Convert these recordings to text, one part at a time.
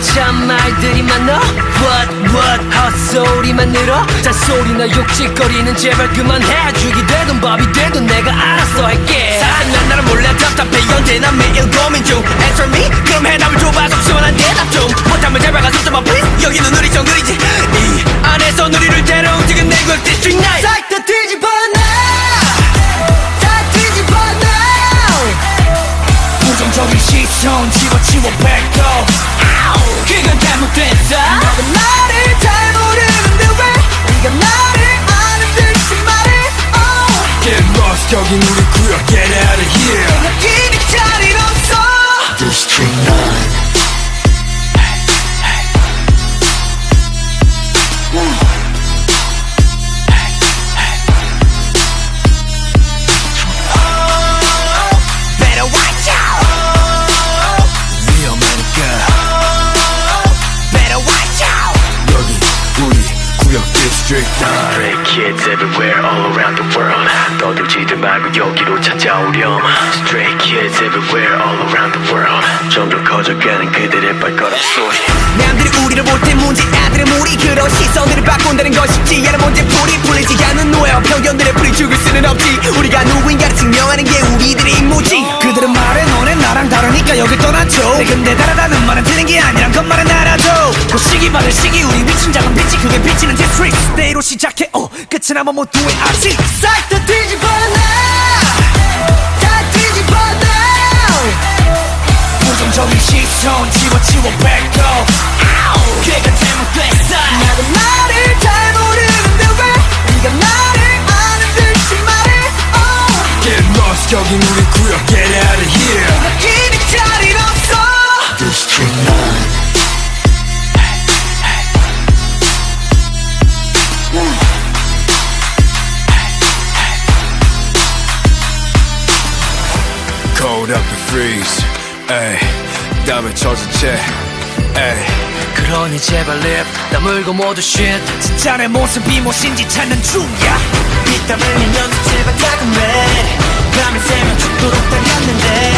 참 말들이 많아 what 헛소리만 늘어 잔소리나 욕짓거리는 제발 그만해 죽이 되든 밥이 되든 내가 알아서 할게 사랑난 나를 몰래 답답해 언제나 매일 고민 중 Answer me 그럼 해답을 줘봐 속 시원한 대답 좀 못하면 제발 가서 좀봐 please 여기는 우리 정글이지 이 안에서 우리를 데려 움직인 내국 디스트릭 나이 싹 다 뒤집어 다 뒤집어 부정적인 시선 집어치워 뱉고 그건 잘못됐어 너는 나를 잘 모르는데 왜 네가 나를 아는 듯이 말해 Get lost 여긴 우리 구역 Get out of here 느끼는 자리 없어 District 9 Stray kids everywhere all around the world 떠들지들 말고 여기로 찾아오렴 Stray kids everywhere all around the world 점점 커져가는 그들의 발걸음 소리 남들이 우리를 볼 때 문제 아들의 무리 그런 시선들을 바꾼다는 건 쉽지 않은 문제 풀리지 않는 노예와 편견들의 풀이 죽을 수는 없지 우리가 누구인가를 증명하는 게 우리들의 임무지 그들은 말해 너네 나랑 다르니까 여길 떠나죠 근데 다르다는 말은 틀린 게 아니란 것만은 알아줘 그 시기 받을 시기 우리 미친 작은 빛이 그게 비치는 디스트릭 스테이로 시작해 끝은 아마 모두의 아직 싹 다 뒤집어 다 뒤집어 부정적인 시선 집어치워 뱉고 걔가 잘못됐어 나도 나를 잘 모르는데 왜 네가 나를 아는 듯이 말해 Get lost 여긴 우리 구역 Get out of here 느끼는 자리 없어 District 9 Cold up and freeze 에이 땀에 젖은 채 에이 그러니 제발 립 다물고 모두 shit 진짜 내 모습이 무엇인지 찾는 중이야 땀 흘리면서 제발 다금해 밤을 새며 죽도록 달렸는데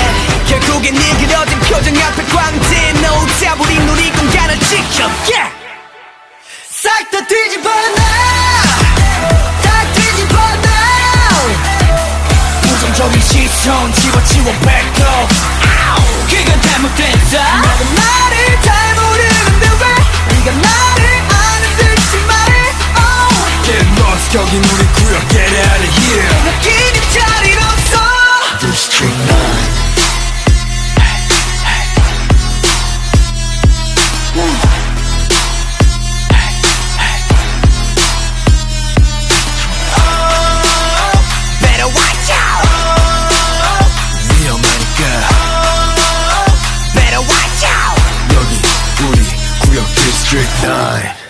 결국엔 네 그려진 표정 앞에 광대 No doubt 우린 우리 공간을 지켜 yeah! 싹 다 뒤집어 다 뒤집어 부정적인 시선 집어치워 뱉고 그건 잘못됐어 나도 나를 잘 모르는데 왜 네가 나를 아는 듯이 말해 Get lost 여긴 우리 구역 Get out of here 느끼는 자리 없어 District 9 Better watch out 위험하니까 Better watch out 여기 우리 구역 District 9